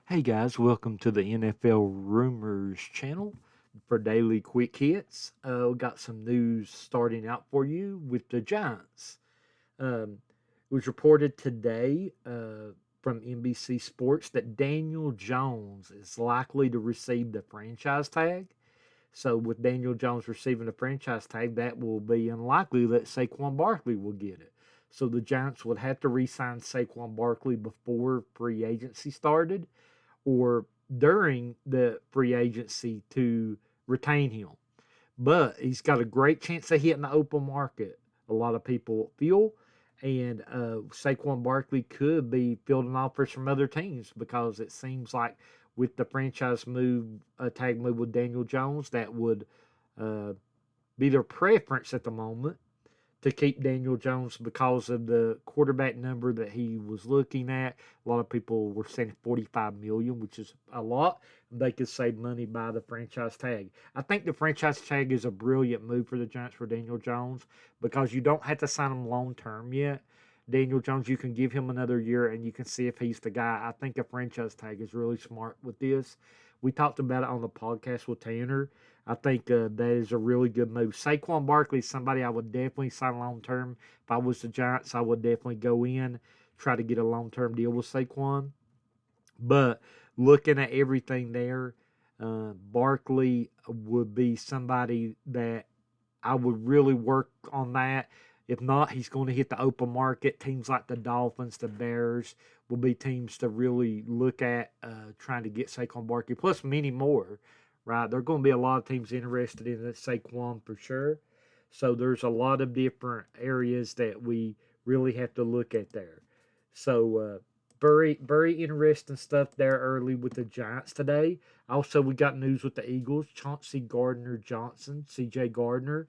Hey guys, welcome to the NFL Rumors channel for daily quick hits. We got some news starting out for you with the Giants. It was reported today from NBC Sports that Daniel Jones is likely to receive the franchise tag. So, with Daniel Jones receiving the franchise tag, that will be unlikely that Saquon Barkley will get it. So, the Giants would have to re sign Saquon Barkley before free agency started or during the free agency to retain him. But he's got a great chance of hitting the open market, a lot of people feel. And Saquon Barkley could be fielding offers from other teams because it seems like with the franchise move, tag move with Daniel Jones, that would uh, be their preference at the moment to keep Daniel Jones because of the quarterback number that he was looking at. A lot of people were saying 45 million, which is a lot. They could save money by the franchise tag. I think the franchise tag is a brilliant move for the Giants for Daniel Jones because you don't have to sign him long term yet. Daniel Jones, you can give him another year and you can see if he's the guy. I think a franchise tag is really smart with this. We talked about it on the podcast with Tanner. I think that is a really good move. Saquon Barkley is somebody I would definitely sign long term. If I was the Giants, I would definitely go in, try to get a long term deal with Saquon. But looking at everything there, Barkley would be somebody that I would really work on that. If not, he's going to hit the open market. Teams like the Dolphins, the Bears will be teams to really look at trying to get Saquon Barkley, plus many more, right? There are going to be a lot of teams interested in Saquon for sure. So there's a lot of different areas that we really have to look at there. So very, very interesting stuff there early with the Giants today. Also, we got news with the Eagles. Chauncey Gardner Johnson, CJ Gardner,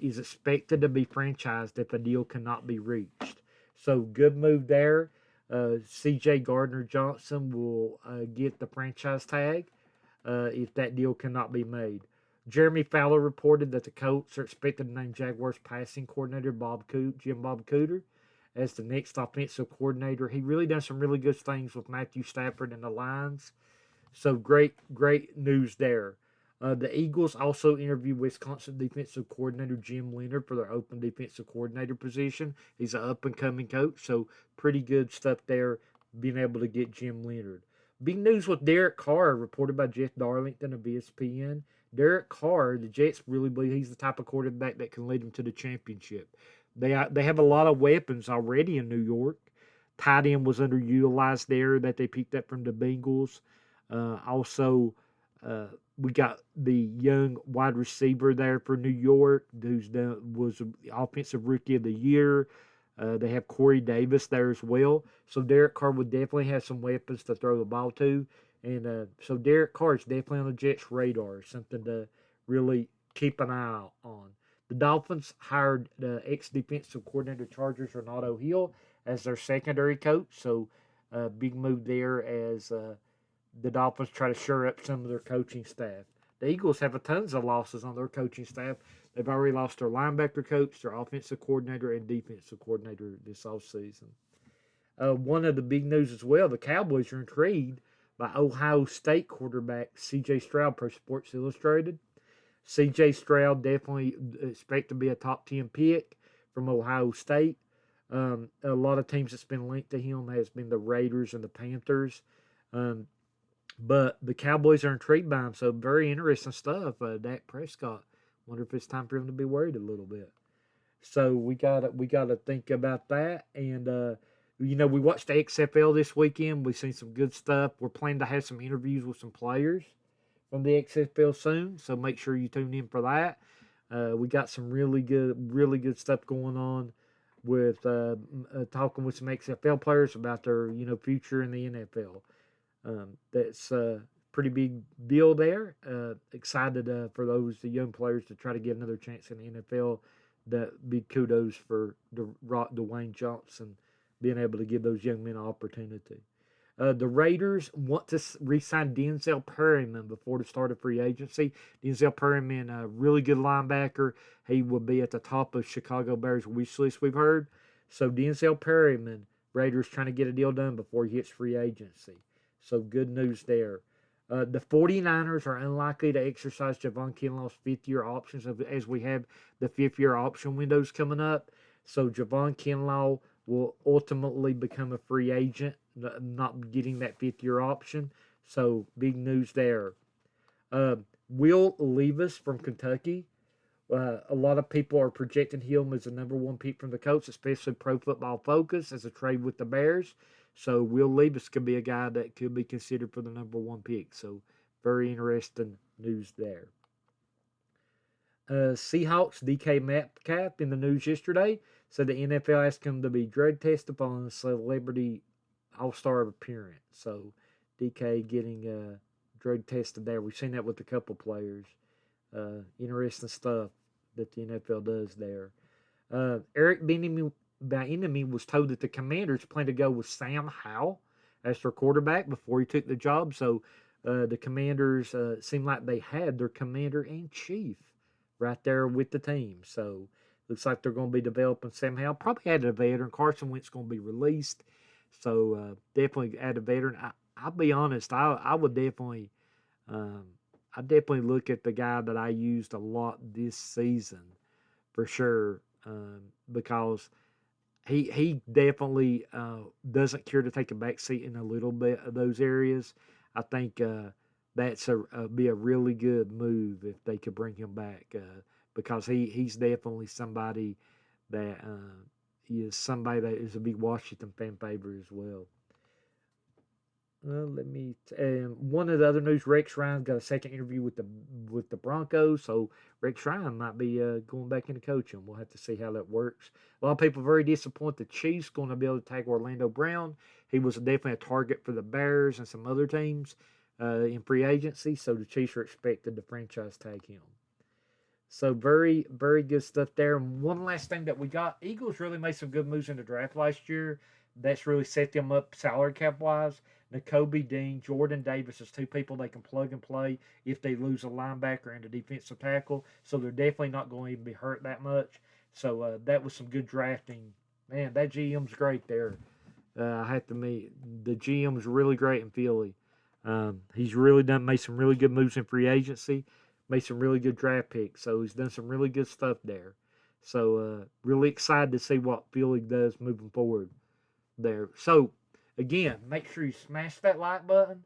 is expected to be franchised if a deal cannot be reached. So good move there. CJ Gardner Johnson will get the franchise tag if that deal cannot be made. Jeremy Fowler reported that the Colts are expected to name Jaguars passing coordinator Jim Bob Cooter as the next offensive coordinator. He really done some really good things with Matthew Stafford and the Lions. So great news there. The Eagles also interviewed Wisconsin defensive coordinator Jim Leonard for their open defensive coordinator position. He's an up and coming coach, so pretty good stuff there, being able to get Jim Leonard. Big news with Derek Carr, reported by Jeff Darlington of ESPN. Derek Carr, the Jets really believe he's the type of quarterback that can lead them to the championship. They have a lot of weapons already in New York. Tight end was underutilized there that they picked up from the Bengals. Also, uh, we got the young wide receiver there for New York, was the offensive rookie of the year. They have Corey Davis there as well. So Derek Carr would definitely have some weapons to throw the ball to. And so Derek Carr is definitely on the Jets' radar, something to really keep an eye on. The Dolphins hired the ex-defensive coordinator Chargers Renato Hill as their secondary coach. So big move there as the Dolphins try to shore up some of their coaching staff. The Eagles have a tons of losses on their coaching staff. They've already lost their linebacker coach, their offensive coordinator, and defensive coordinator this offseason. One of the big news as well, the Cowboys are intrigued by Ohio State quarterback CJ Stroud per Sports Illustrated. CJ Stroud definitely expect to be a top 10 pick from Ohio State. A lot of teams that's been linked to him has been the Raiders and the Panthers. Um, but the Cowboys are intrigued by him, so very interesting stuff. Dak Prescott. Wonder if it's time for him to be worried a little bit. So we gotta think about that. And we watched the XFL this weekend. We've seen some good stuff. We're planning to have some interviews with some players from the XFL soon. So make sure you tune in for that. We got some really good stuff going on with talking with some XFL players about their future in the NFL. That's a pretty big deal there. Excited for the young players to try to get another chance in the NFL. That big kudos for Dwayne Johnson being able to give those young men an opportunity. The Raiders want to re-sign Denzel Perryman before the start of free agency. Denzel Perryman, a really good linebacker. He will be at the top of Chicago Bears wish list, we've heard. So Denzel Perryman, Raiders trying to get a deal done before he hits free agency. So good news there. The 49ers are unlikely to exercise Javon Kinlaw's fifth-year options as we have the fifth-year option windows coming up. So Javon Kinlaw will ultimately become a free agent, not getting that fifth-year option. So big news there. Will Levis from Kentucky. A lot of people are projecting him as the number one pick from the Colts, especially Pro Football Focus as a trade with the Bears. So Will Levis could be a guy that could be considered for the number one pick. So very interesting news there. Seahawks DK Metcalf in the news yesterday said the NFL asked him to be drug tested on a celebrity all-star appearance. So DK getting drug tested there. We've seen that with a couple players. Interesting stuff that the NFL does there. Eric Bieniemy was told that the Commanders plan to go with Sam Howell as their quarterback before he took the job. So the Commanders seem like they had their commander-in-chief right there with the team. So looks like they're going to be developing Sam Howell. Probably add a veteran. Carson Wentz going to be released. So definitely add a veteran. I'll be honest. I would definitely I definitely look at the guy that I used a lot this season for sure because he definitely doesn't care to take a back seat in a little bit of those areas. I think that's be a really good move if they could bring him back because he's definitely somebody that is a big Washington fan favorite as well. One of the other news, Rex Ryan got a second interview with the Broncos, so Rex Ryan might be going back into coaching. We'll have to see how that works. A lot of people are very disappointed the Chiefs going to be able to tag Orlando Brown. He was definitely a target for the Bears and some other teams in free agency, so the Chiefs are expected to franchise tag him. So very, very good stuff there. And one last thing that we got, Eagles really made some good moves in the draft last year. That's really set them up salary cap wise. Nakobe Dean, Jordan Davis is two people they can plug and play if they lose a linebacker and a defensive tackle. So they're definitely not going to even be hurt that much. So that was some good drafting. Man, that GM's great there. I have to admit, the GM's really great in Philly. He's really made some really good moves in free agency, made some really good draft picks. So he's done some really good stuff there. So really excited to see what Philly does moving forward there. So again, make sure you smash that like button.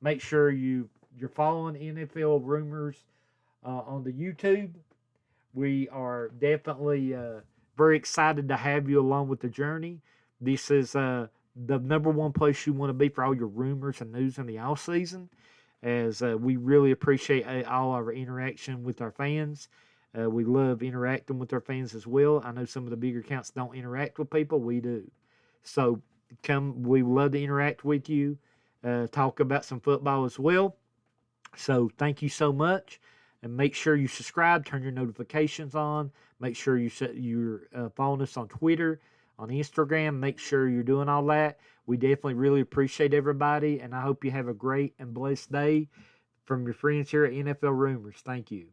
Make sure you're following NFL Rumors on the YouTube. We are definitely very excited to have you along with the journey. This is the number one place you want to be for all your rumors and news in the off season, as we really appreciate all our interaction with our fans. We love interacting with our fans as well. I know some of the bigger accounts don't interact with people. We do. So we love to interact with you, talk about some football as well. So thank you so much, and make sure you subscribe, turn your notifications on. Make sure you're following us on Twitter, on Instagram. Make sure you're doing all that. We definitely really appreciate everybody, and I hope you have a great and blessed day from your friends here at NFL Rumors. Thank you.